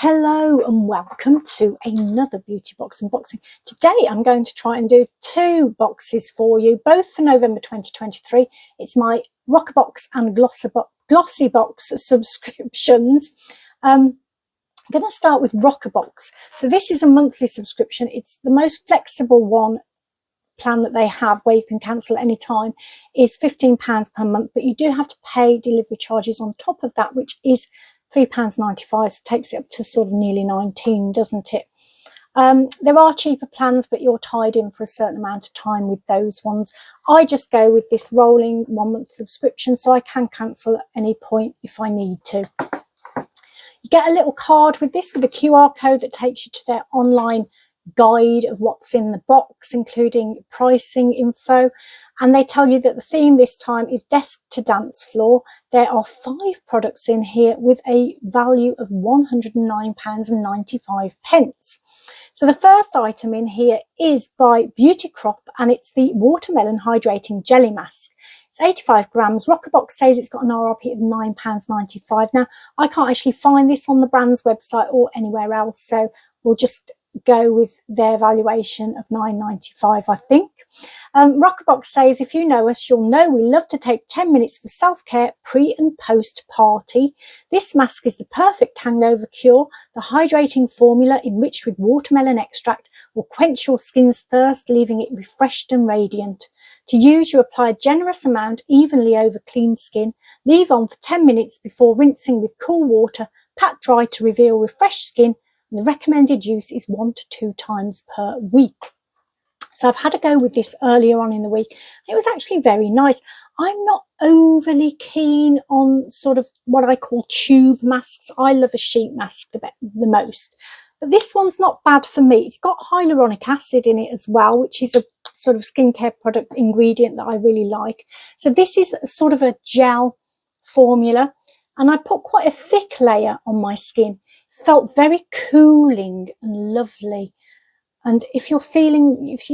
Hello and welcome to another beauty box unboxing. Today I'm going to try and do two boxes for you, both for November 2023. It's my Roccabox and Glossybox subscriptions. I'm going to start with Roccabox. So this is a monthly subscription. It's the most flexible one plan that they have, where you can cancel at any time. Is £15 per month, but you do have to pay delivery charges on top of that, which is £3.95, so takes it up to sort of nearly 19, doesn't it? There are cheaper plans, but you're tied in for a certain amount of time with those ones. I just go with this rolling 1 month subscription, so I can cancel at any point if I need to. You get a little card with this, with a QR code that takes you to their online guide of what's in the box, including pricing info, and they tell you that the theme this time is desk to dance floor. There are 5 products in here with a value of £109.95. So the first item in here is by Beauty Crop, and it's the watermelon hydrating jelly mask. It's 85 grams. Roccabox says it's got an RRP of £9.95. Now, I can't actually find this on the brand's website or anywhere else, so we'll just go with their valuation of £9.95, I think. Roccabox says, if you know us, you'll know we love to take 10 minutes for self-care pre and post party. This mask is the perfect hangover cure. The hydrating formula enriched with watermelon extract will quench your skin's thirst, leaving it refreshed and radiant. To use, you apply a generous amount evenly over clean skin, leave on for 10 minutes before rinsing with cool water, pat dry to reveal refreshed skin. The recommended use is 1 to 2 times per week. So I've had a go with this earlier on in the week. It was actually very nice. I'm not overly keen on sort of what I call tube masks. I love a sheet mask the most. But this one's not bad for me. It's got hyaluronic acid in it as well, which is a sort of skincare product ingredient that I really like. So this is sort of a gel formula, and I put quite a thick layer on my skin. Felt very cooling and lovely. And if you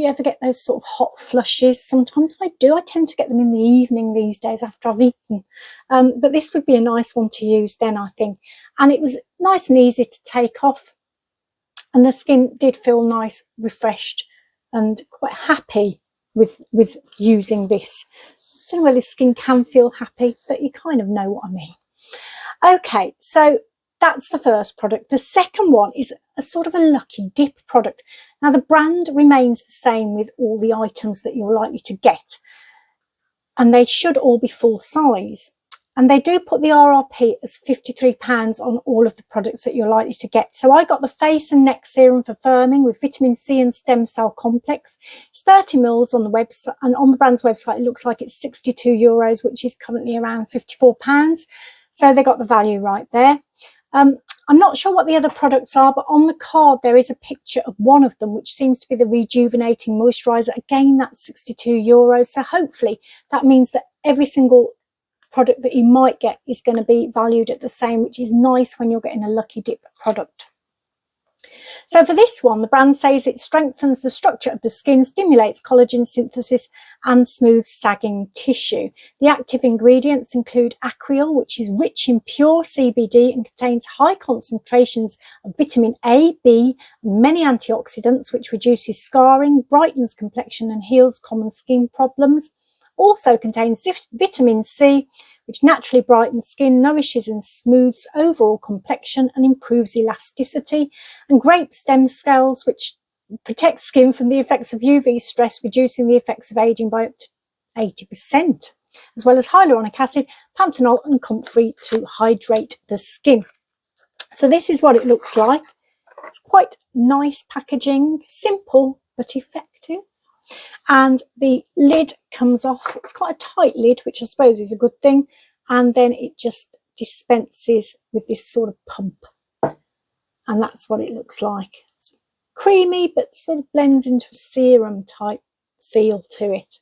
ever get those sort of hot flushes, sometimes I do. I tend to get them in the evening these days after I've eaten. But this would be a nice one to use then, I think. And it was nice and easy to take off. And the skin did feel nice, refreshed, and quite happy with using this. I don't know whether the skin can feel happy, but you kind of know what I mean. Okay, so that's the first product. The second one is a sort of a lucky dip product. Now, the brand remains the same with all the items that you're likely to get, and they should all be full size. And they do put the RRP as £53 on all of the products that you're likely to get. So I got the face and neck serum for firming with vitamin C and stem cell complex. It's 30 mils on the website, and on the brand's website it looks like it's €62, which is currently around £54. So they got the value right there. I'm not sure what the other products are, but on the card there is a picture of one of them, which seems to be the rejuvenating moisturizer. Again, that's €62. So hopefully that means that every single product that you might get is going to be valued at the same, which is nice when you're getting a lucky dip product. So for this one, the brand says it strengthens the structure of the skin, stimulates collagen synthesis and smooths sagging tissue. The active ingredients include Aquial, which is rich in pure CBD and contains high concentrations of vitamin A, B and many antioxidants, which reduces scarring, brightens complexion and heals common skin problems. Also contains vitamin C, which naturally brightens skin, nourishes and smooths overall complexion and improves elasticity, and grape stem cells, which protect skin from the effects of UV stress, reducing the effects of aging by up to 80%, as well as hyaluronic acid, panthenol and comfrey to hydrate the skin. So this is what it looks like. It's quite nice packaging, simple but effective. And the lid comes off. It's quite a tight lid, which I suppose is a good thing. And then it just dispenses with this sort of pump. And that's what it looks like. It's creamy, but sort of blends into a serum type feel to it.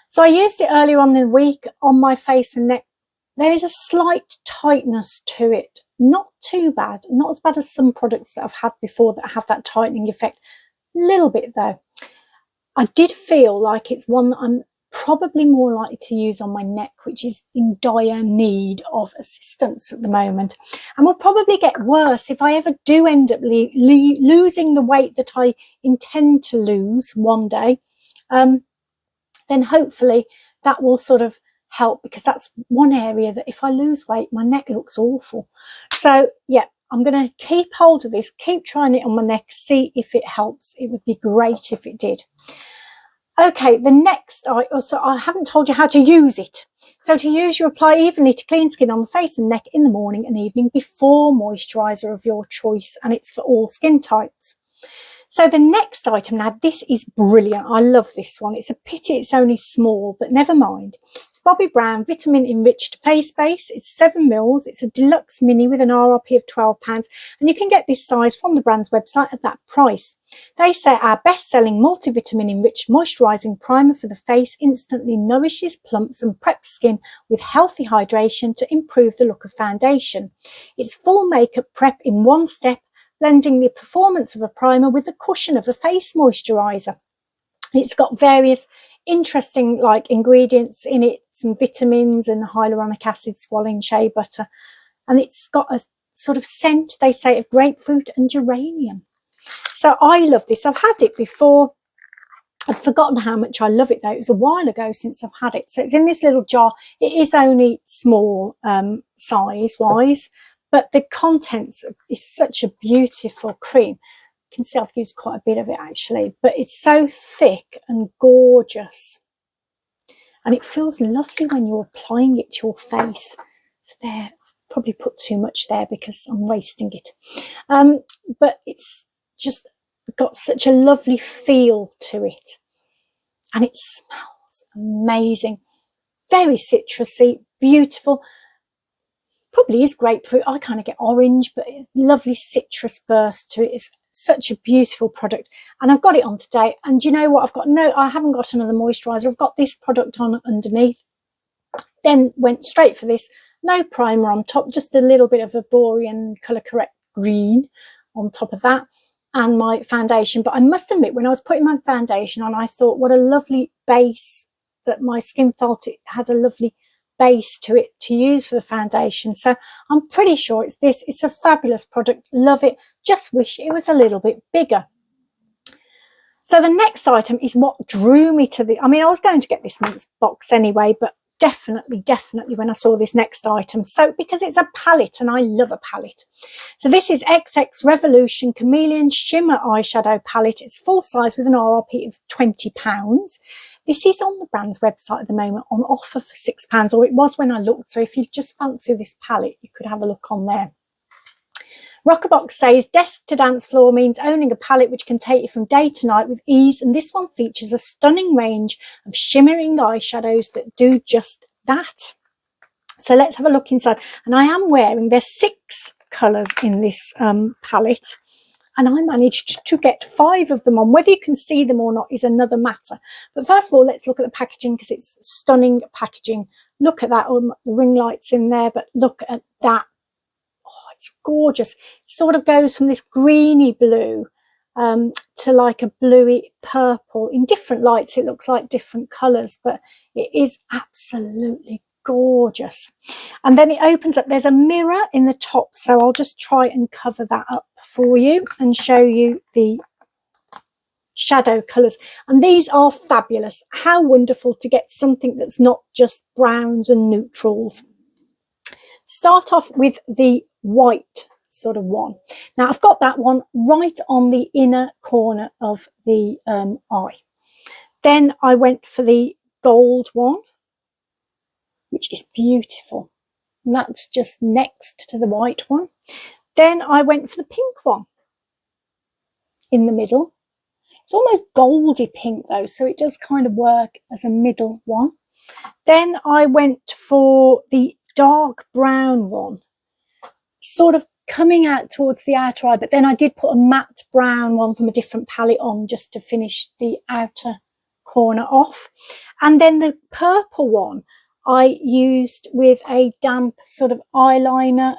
So I used it earlier on in the week on my face and neck. There is a slight tightness to it. Not too bad. Not as bad as some products that I've had before that have that tightening effect. A little bit though. I did feel like it's one that I'm probably more likely to use on my neck, which is in dire need of assistance at the moment, and will probably get worse if I ever do end up losing the weight that I intend to lose one day. Then hopefully that will sort of help, because that's one area that if I lose weight, my neck looks awful. So yeah, I'm going to keep hold of this, keep trying it on my neck, see if it helps. It would be great if it did. Okay, the next, so I haven't told you how to use it. So to use, you apply evenly to clean skin on the face and neck in the morning and evening before moisturiser of your choice, and it's for all skin types. So the next item, now this is brilliant. I love this one. It's a pity it's only small, but never mind. It's Bobbi Brown Vitamin Enriched Face Base. It's 7 mils. It's a deluxe mini with an RRP of £12, and you can get this size from the brand's website at that price. They say our best-selling multivitamin enriched moisturising primer for the face instantly nourishes, plumps and preps skin with healthy hydration to improve the look of foundation. It's full makeup prep in one step, blending the performance of a primer with the cushion of a face moisturiser. It's got various interesting ingredients in it, some vitamins and hyaluronic acid, squalene shea butter, and it's got a sort of scent, they say, of grapefruit and geranium. So I love this. I've had it before. I'd forgotten how much I love it though. It was a while ago since I've had it. So it's in this little jar. It is only small size-wise, but the contents is such a beautiful cream. You can see I've used quite a bit of it actually, but it's so thick and gorgeous. And it feels lovely when you're applying it to your face. So there, I've probably put too much there because I'm wasting it. But it's just got such a lovely feel to it. And it smells amazing. Very citrusy, beautiful. Probably is grapefruit. I kind of get orange, but it's lovely citrus burst to it. It's such a beautiful product, and I've got it on today. And you know what? I haven't got another moisturiser. I've got this product on underneath. Then went straight for this. No primer on top, just a little bit of a Borean Colour Correct green on top of that, and my foundation. But I must admit, when I was putting my foundation on, I thought what a lovely base that my skin felt. It had a lovely base to it to use for the foundation. So I'm pretty sure it's this. It's a fabulous product. Love it. Just wish it was a little bit bigger. So the next item is what drew me to the, I mean, I was going to get this month's box anyway, but definitely when I saw this next item. So because it's a palette and I love a palette. So this is XX Revolution Chameleon Shimmer Eyeshadow Palette. It's full size with an RRP of £20. This is on the brand's website at the moment on offer for £6, or it was when I looked. So if you just fancy this palette, you could have a look on there. Roccabox says desk to dance floor means owning a palette which can take you from day to night with ease, and this one features a stunning range of shimmering eyeshadows that do just that. So let's have a look inside, and I am wearing, there's 6 colours in this palette, and I managed to get 5 of them on. Whether you can see them or not is another matter. But first of all, let's look at the packaging, because it's stunning packaging. Look at that, the ring lights in there, but look at that. Oh, it's gorgeous. It sort of goes from this greeny blue to like a bluey purple. In different lights, it looks like different colours, but it is absolutely gorgeous. And then it opens up. There's a mirror in the top, so I'll just try and cover that up for you and show you the shadow colours. And these are fabulous. How wonderful to get something that's not just browns and neutrals. Start off with the white sort of one. Now I've got that one right on the inner corner of the eye. Then I went for the gold one, which is beautiful, and that's just next to the white one. Then I went for the pink one in the middle. It's almost goldy pink though, so it does kind of work as a middle one. Then I went for the dark brown one, sort of coming out towards the outer eye, but then I did put a matte brown one from a different palette on just to finish the outer corner off. And then the purple one I used with a damp sort of eyeliner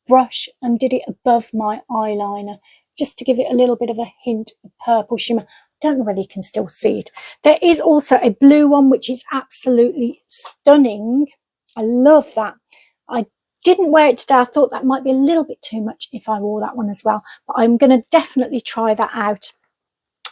brush and did it above my eyeliner just to give it a little bit of a hint of purple shimmer. don't know whether you can still see it. There is also a blue one, which is absolutely stunning. I love that. I didn't wear it today. I thought that might be a little bit too much if I wore that one as well, but I'm going to definitely try that out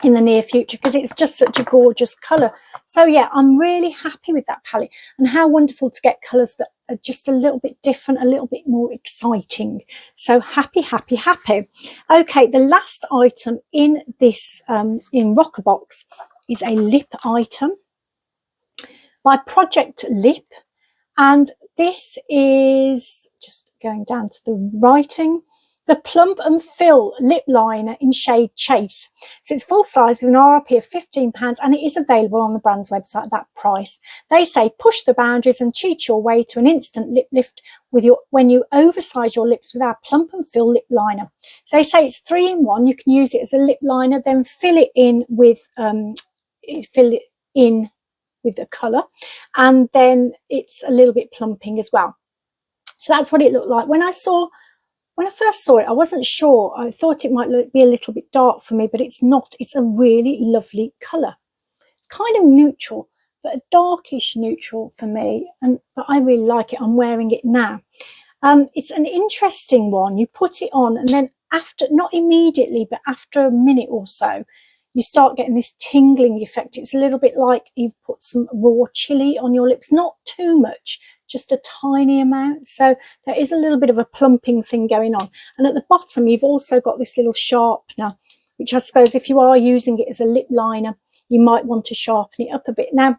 in the near future because it's just such a gorgeous colour. So yeah, I'm really happy with that palette, and how wonderful to get colours that are just a little bit different, a little bit more exciting. So happy, happy, happy. Okay, the last item in this in Roccabox is a lip item by Project Lip, and this is just going down to the writing. The Plump and Fill Lip Liner in shade Chase. So it's full size with an RRP of £15, and it is available on the brand's website at that price. They say push the boundaries and cheat your way to an instant lip lift with when you oversize your lips with our Plump and Fill Lip Liner. So they say it's 3-in-1. You can use it as a lip liner, then fill it in with a colour, and then it's a little bit plumping as well. So that's what it looked like. When I first saw it, I wasn't sure. I thought it might be a little bit dark for me, but it's not. It's a really lovely colour. It's kind of neutral, but a darkish neutral for me, but I really like it. I'm wearing it now. It's an interesting one. You put it on, and then after, not immediately, but after a minute or so, you start getting this tingling effect. It's a little bit like you've put some raw chili on your lips, not too much, just a tiny amount. So there is a little bit of a plumping thing going on. And at the bottom, you've also got this little sharpener, which I suppose if you are using it as a lip liner, you might want to sharpen it up a bit. Now,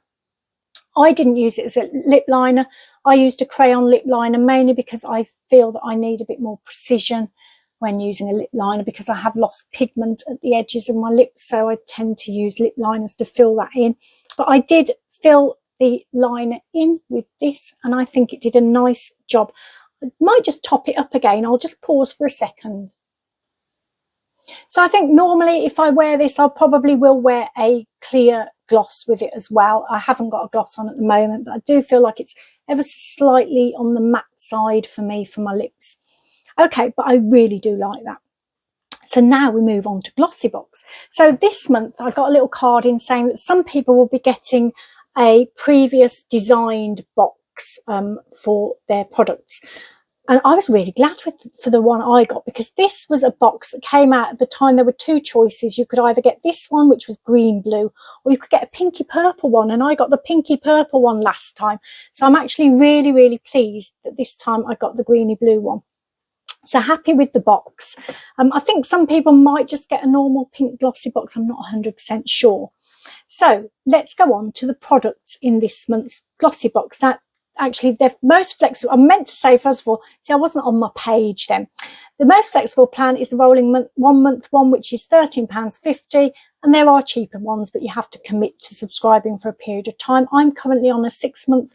I didn't use it as a lip liner. I used a crayon lip liner mainly because I feel that I need a bit more precision when using a lip liner, because I have lost pigment at the edges of my lips, so I tend to use lip liners to fill that in. But I did fill the liner in with this, and I think it did a nice job. I might just top it up again. I'll just pause for a second. So I think normally if I wear this, I probably will wear a clear gloss with it as well. I haven't got a gloss on at the moment, but I do feel like it's ever so slightly on the matte side for me for my lips. Okay, but I really do like that. So now we move on to Glossybox. So this month I got a little card in saying that some people will be getting a previous designed box for their products. And I was really glad for the one I got, because this was a box that came out at the time. There were two choices. You could either get this one, which was green blue, or you could get a pinky purple one. And I got the pinky purple one last time. So I'm actually really, really pleased that this time I got the greeny blue one. So happy with the box. I think some people might just get a normal pink glossy box. I'm not 100% sure. So let's go on to the products in this month's Glossybox. Now, actually, they're most flexible. I meant to say, first of all, see, I wasn't on my page then. The most flexible plan is the rolling 1 month one, which is £13.50. And there are cheaper ones, but you have to commit to subscribing for a period of time. I'm currently on a 6-month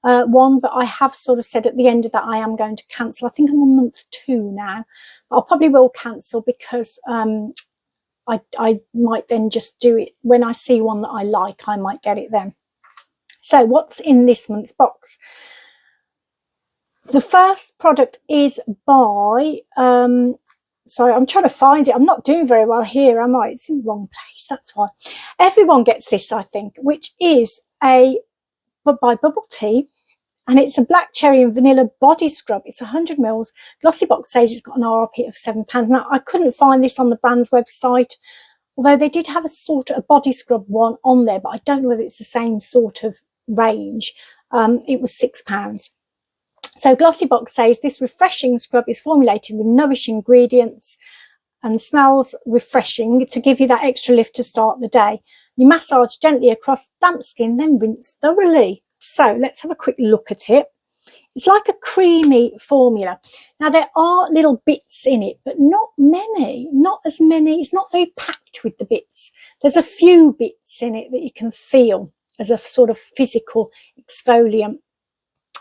one, but I have sort of said at the end of that I am going to cancel. I think I'm on month 2 now, but I probably will cancel because I might then just do it when I see one that I like. I might get it then. So what's in this month's box? The first product is by sorry, I'm trying to find it. I'm not doing very well here, am I? It's in the wrong place, that's why. Everyone gets this, I think, which is by Bubble Tea, and it's a black cherry and vanilla body scrub. It's 100 mils. Glossybox says it's got an RRP of £7. Now, I couldn't find this on the brand's website, although they did have a sort of a body scrub one on there, but I don't know whether it's the same sort of range. It was £6. So Glossybox says this refreshing scrub is formulated with nourishing ingredients and smells refreshing to give you that extra lift to start the day. You massage gently across damp skin, then rinse thoroughly. So let's have a quick look at it. It's like a creamy formula. Now, there are little bits in it, but not many, not as many. It's not very packed with the bits. There's a few bits in it that you can feel as a sort of physical exfoliant.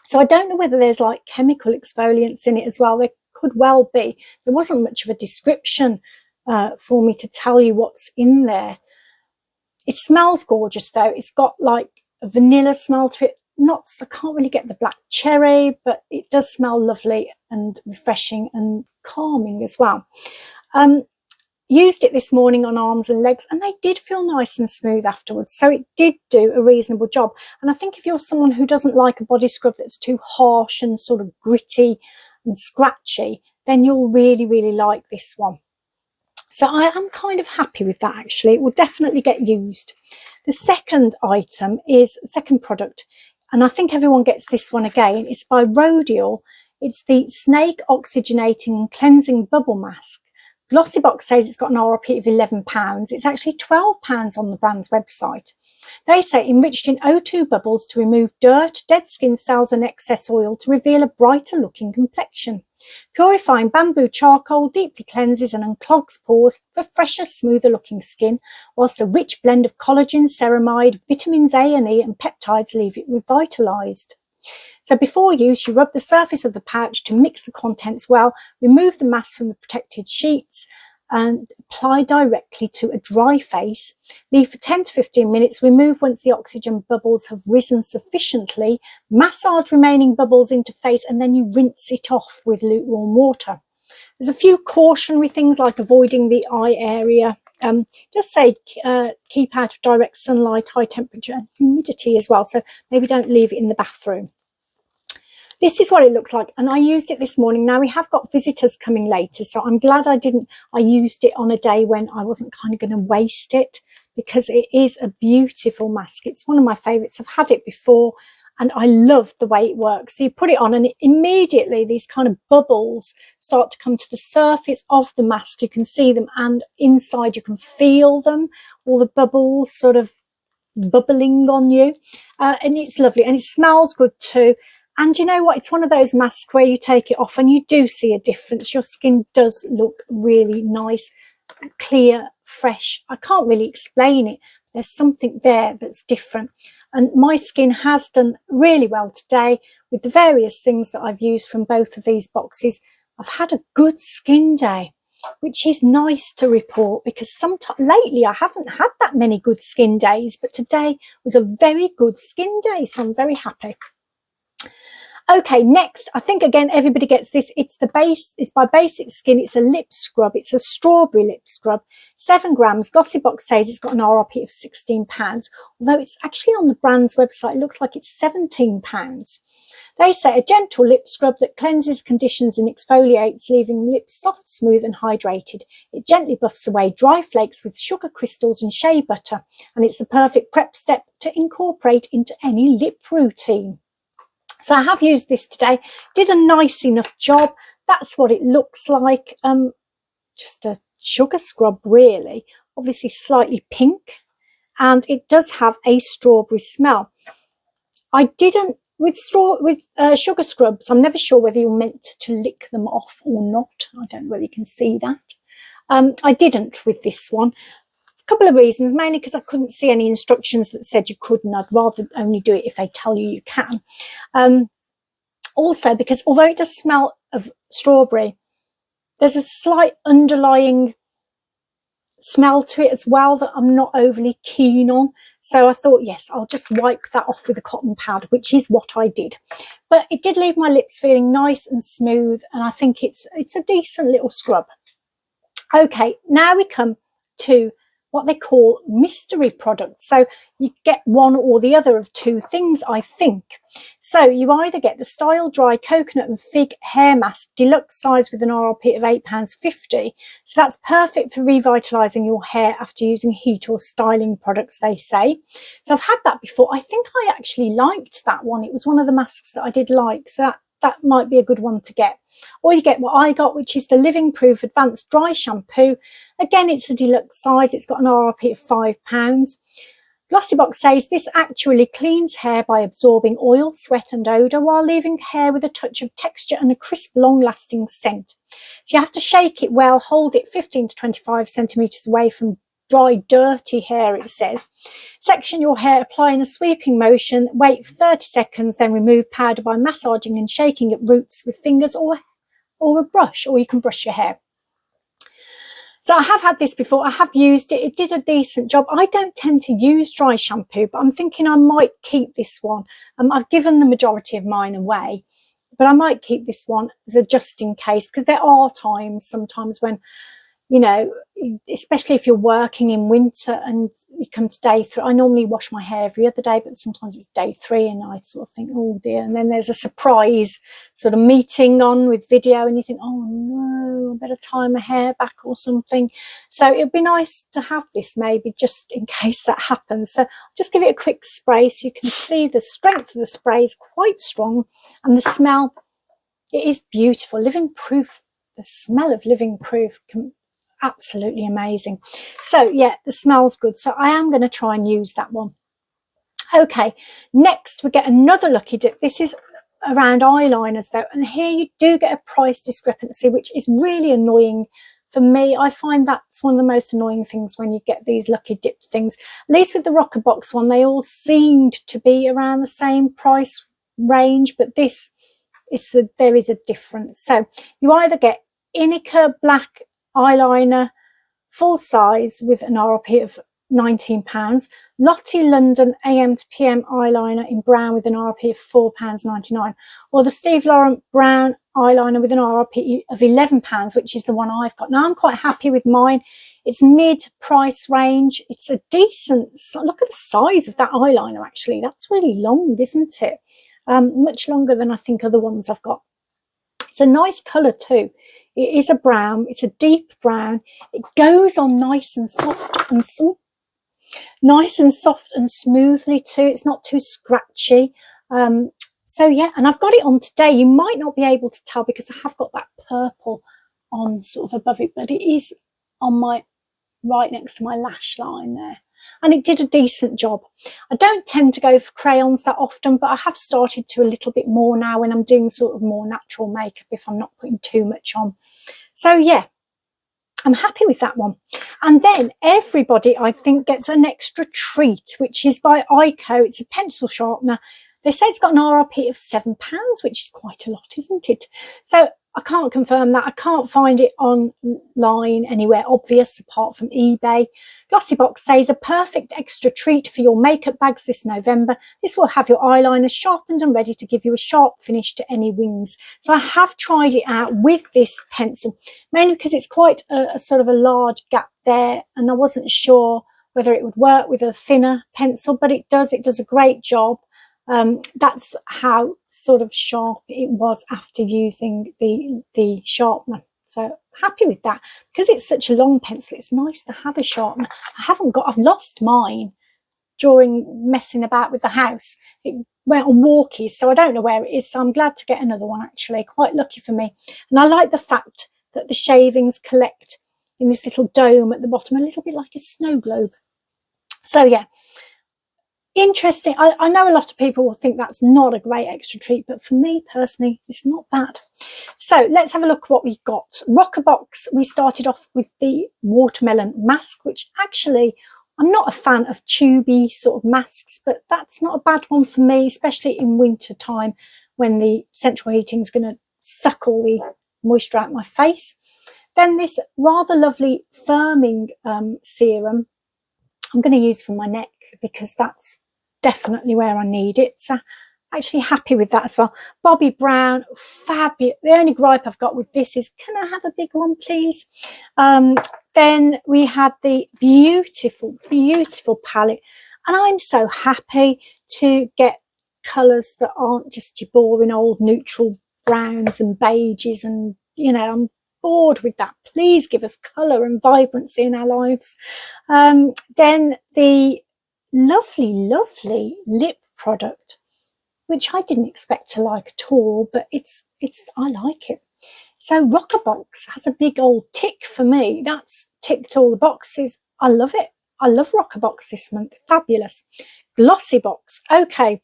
So I don't know whether there's like chemical exfoliants in it as well. There could well be. There wasn't much of a description for me to tell you what's in there. It smells gorgeous though. It's got like a vanilla smell to it. I can't really get the black cherry, but it does smell lovely and refreshing and calming as well. used it this morning on arms and legs, and they did feel nice and smooth afterwards. So it did do a reasonable job. And I think if you're someone who doesn't like a body scrub that's too harsh and sort of gritty and scratchy, then you'll really, really like this one. So I am kind of happy with that, actually. It will definitely get used. The second item is the second product, and I think everyone gets this one again. It's by Rodial. It's the Snake Oxygenating and Cleansing Bubble Mask. Glossybox says it's got an RRP of £11. It's actually £12 on the brand's website. They say enriched in O2 bubbles to remove dirt, dead skin cells and excess oil to reveal a brighter looking complexion. Purifying bamboo charcoal deeply cleanses and unclogs pores for fresher, smoother looking skin, whilst a rich blend of collagen, ceramide, vitamins A and E and peptides leave it revitalised. So before use, you rub the surface of the pouch to mix the contents well, remove the mask from the protected sheets and apply directly to a dry face. Leave for 10 to 15 minutes, remove once the oxygen bubbles have risen sufficiently, massage remaining bubbles into face and then you rinse it off with lukewarm water. There's a few cautionary things like avoiding the eye area. Just say keep out of direct sunlight, high temperature and humidity as well, so maybe don't leave it in the bathroom. This is what it looks like, and I used it this morning. Now we have got visitors coming later, so I'm glad I used it on a day when I wasn't kind of going to waste it, because it is a beautiful mask. It's one of my favourites. I've had it before and I love the way it works. So you put it on and immediately these kind of bubbles start to come to the surface of the mask. You can see them, and inside you can feel them, all the bubbles sort of bubbling on you, and it's lovely and it smells good too. And you know what, it's one of those masks where you take it off and you do see a difference. Your skin does look really nice, clear, fresh. I can't really explain it. There's something there that's different. And my skin has done really well today with the various things that I've used from both of these boxes. I've had a good skin day, which is nice to report, because sometimes lately I haven't had that many good skin days, but today was a very good skin day, so I'm very happy. Okay, next, I think again everybody gets this. It's by Basic Skin. It's a lip scrub. It's a strawberry lip scrub, 7 grams. Glossybox says it's got an RRP of £16, although it's actually on the brand's website. It looks like it's £17. They say a gentle lip scrub that cleanses, conditions and exfoliates, leaving lips soft, smooth and hydrated. It gently buffs away dry flakes with sugar crystals and shea butter, and it's the perfect prep step to incorporate into any lip routine. So I have used this today, did a nice enough job. That's what it looks like. Just a sugar scrub really, obviously slightly pink, and it does have a strawberry smell. I didn't, with sugar scrubs, I'm never sure whether you're meant to lick them off or not. I don't know whether you can see that. I didn't with this one. Couple of reasons, mainly because I couldn't see any instructions that said you couldn't. I'd rather only do it if they tell you you can. Also because although it does smell of strawberry, there's a slight underlying smell to it as well that I'm not overly keen on. So I thought, yes, I'll just wipe that off with a cotton pad, which is what I did. But it did leave my lips feeling nice and smooth, and I think it's a decent little scrub. Okay, now we come to what they call mystery products. So you get one or the other of two things, I think. So you either get the Style Dry Coconut and Fig Hair Mask Deluxe size with an RRP of £8.50. So that's perfect for revitalising your hair after using heat or styling products, they say. So I've had that before. I think I actually liked that one. It was one of the masks that I did like. So that might be a good one to get. Or you get what I got, which is the Living Proof Advanced Dry Shampoo. Again, it's a deluxe size. It's got an RRP of £5. Glossybox says this actually cleans hair by absorbing oil, sweat and odour while leaving hair with a touch of texture and a crisp, long-lasting scent. So you have to shake it well, hold it 15 to 25 centimetres away from dry, dirty hair, it says. Section your hair, apply in a sweeping motion, wait for 30 seconds, then remove powder by massaging and shaking at roots with fingers or a brush, or you can brush your hair. So I have had this before. I have used it. It did a decent job. I don't tend to use dry shampoo, but I'm thinking I might keep this one. I've given the majority of mine away, but I might keep this one as a just in case, because there are times sometimes when you know, especially if you're working in winter and you come to day 3. I normally wash my hair every other day, but sometimes it's day 3 and I sort of think, oh dear. And then there's a surprise sort of meeting on with video and you think, oh no, I better tie my hair back or something. So it'd be nice to have this maybe just in case that happens. So just give it a quick spray so you can see the strength of the spray is quite strong, and the smell, it is beautiful. Living Proof, the smell of Living Proof can absolutely amazing. So yeah, the smell's good, so I am going to try and use that one. Okay, next we get another lucky dip. This is around eyeliners though, and here you do get a price discrepancy, which is really annoying for me. I find that's one of the most annoying things when you get these lucky dip things. At least with the Roccabox one, they all seemed to be around the same price range, but this is there is a difference. So you either get Inica black eyeliner full size with an RRP of £19, Lottie London AM to PM eyeliner in brown with an RRP of £4.99, or the Steve Laurent brown eyeliner with an RRP of £11, which is the one I've got. Now I'm quite happy with mine. It's mid-price range. It's a decent, look at the size of that eyeliner actually. That's really long, isn't it? Much longer than I think other ones I've got. It's a nice colour too. It is a brown, it's a deep brown. It goes on nice and soft and smoothly too. It's not too scratchy. So yeah, and I've got it on today. You might not be able to tell because I have got that purple on sort of above it, but it is on my right next to my lash line there. And it did a decent job. I don't tend to go for crayons that often, but I have started to a little bit more now when I'm doing sort of more natural makeup, if I'm not putting too much on. So yeah, I'm happy with that one. And then everybody, I think, gets an extra treat, which is by Ico. It's a pencil sharpener. They say it's got an RRP of £7, which is quite a lot, isn't it? So I can't confirm that. I can't find it online anywhere obvious apart from eBay. Glossybox says a perfect extra treat for your makeup bags this November. This will have your eyeliner sharpened and ready to give you a sharp finish to any wings. So I have tried it out with this pencil, mainly because it's quite a sort of a large gap there, and I wasn't sure whether it would work with a thinner pencil, but it does. It does a great job. That's how sort of sharp it was after using the sharpener. So happy with that. Because it's such a long pencil, it's nice to have a sharpener. I've lost mine during messing about with the house. It went on walkies, so I don't know where it is. So I'm glad to get another one actually, quite lucky for me. And I like the fact that the shavings collect in this little dome at the bottom, a little bit like a snow globe. So yeah, interesting. I know a lot of people will think that's not a great extra treat, but for me personally, it's not bad. So let's have a look at what we got. Roccabox, we started off with the watermelon mask, which actually I'm not a fan of tubey sort of masks, but that's not a bad one for me, especially in winter time when the central heating is going to suck all the moisture out of my face. Then this rather lovely firming serum I'm going to use for my neck because that's definitely where I need it. So actually happy with that as well. Bobbi Brown, fabulous. The only gripe I've got with this is, can I have a big one, please? Then we had the beautiful, beautiful palette. And I'm so happy to get colours that aren't just your boring old neutral browns and beiges. And, you know, I'm bored with that. Please give us colour and vibrancy in our lives. Then the lovely, lovely lip product, which I didn't expect to like at all, but I like it. So Roccabox has a big old tick for me. That's ticked all the boxes. I love it. I love Roccabox this month. Fabulous. Glossybox. Okay.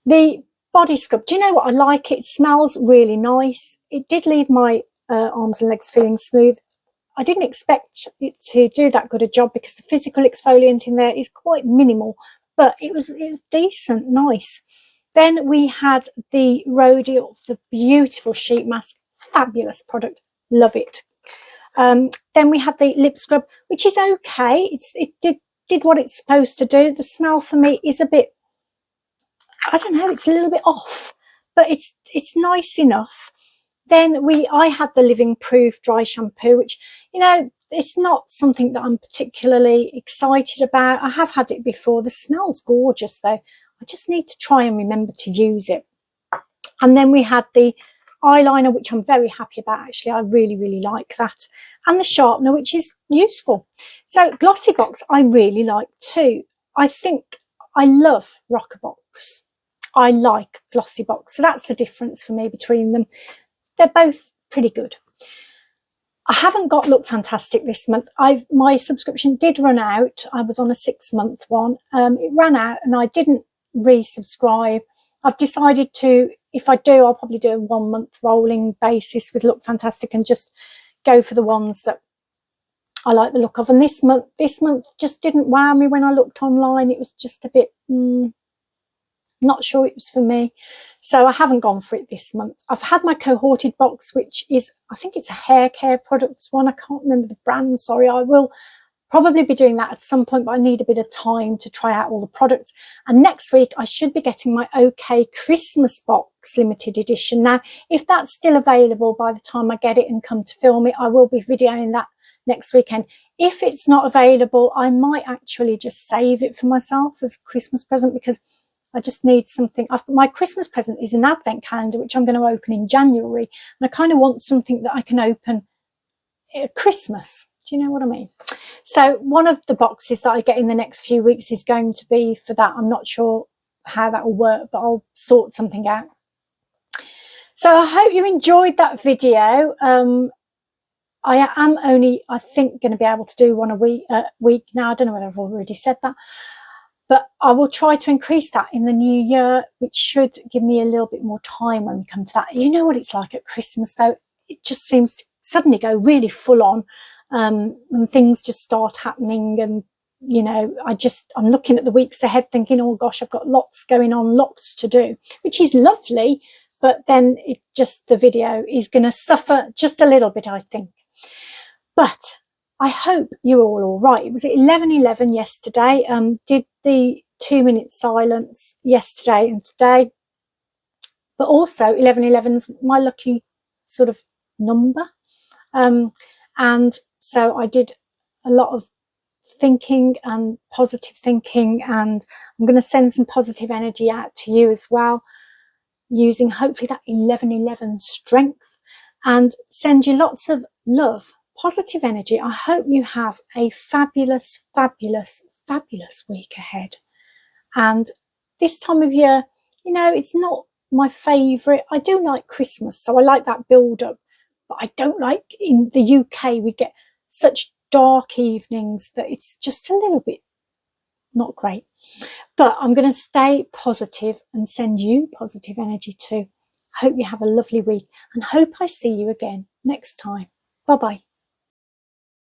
The body scrub. Do you know what? I like it. It smells really nice. It did leave my arms and legs feeling smooth. I didn't expect it to do that good a job because the physical exfoliant in there is quite minimal, but it was decent, nice. Then we had the Rodial, the beautiful sheet mask, fabulous product, love it. Then we had the lip scrub, which is okay. It did what it's supposed to do. The smell for me is a bit, I don't know, it's a little bit off, but it's nice enough. Then I had the Living Proof dry shampoo, which, you know, it's not something that I'm particularly excited about. I have had it before. The smell's gorgeous though. I just need to try and remember to use it. And then we had the eyeliner, which I'm very happy about actually. I really like that. And the sharpener, which is useful. So Glossybox I really like too. I think I love Roccabox. I like Glossybox. So that's the difference for me between them. They're both pretty good. I haven't got Look Fantastic this month. My subscription did run out. I was on a 6-month one. It ran out and I didn't resubscribe. I've decided to, if I do, I'll probably do a 1-month rolling basis with Look Fantastic and just go for the ones that I like the look of. And this month just didn't wow me when I looked online. It was just a bit not sure it was for me, so I haven't gone for it this month. I've had my cohorted box, which is, I think it's a hair care products one. I can't remember the brand, sorry. I will probably be doing that at some point, but I need a bit of time to try out all the products. And next week I should be getting my OK Christmas box limited edition. Now, if that's still available by the time I get it and come to film it, I will be videoing that next weekend. If it's not available, I might actually just save it for myself as a Christmas present, because I just need something. My Christmas present is an advent calendar, which I'm going to open in January. And I kind of want something that I can open at Christmas. Do you know what I mean? So one of the boxes that I get in the next few weeks is going to be for that. I'm not sure how that will work, but I'll sort something out. So I hope you enjoyed that video. I am only, I think, going to be able to do one a week now. I don't know whether I've already said that. But I will try to increase that in the new year, which should give me a little bit more time when we come to that. You know what it's like at Christmas, though. It just seems to suddenly go really full on, and things just start happening. And, you know, I'm looking at the weeks ahead thinking, oh, gosh, I've got lots going on, lots to do, which is lovely. But then the video is going to suffer just a little bit, I think. But I hope you're all right. It was at 11:11 yesterday. Did the 2-minute silence yesterday and today. But also 11:11's my lucky sort of number. And so I did a lot of thinking and positive thinking, and I'm going to send some positive energy out to you as well, using hopefully that 11:11 strength, and send you lots of love, positive energy. I hope you have a fabulous week ahead. And this time of year, you know, it's not my favourite. I do like Christmas, so I like that build up, but I don't like, in the UK we get such dark evenings that it's just a little bit not great. But I'm going to stay positive and send you positive energy too. Hope you have a lovely week, and hope I see you again next time. Bye bye.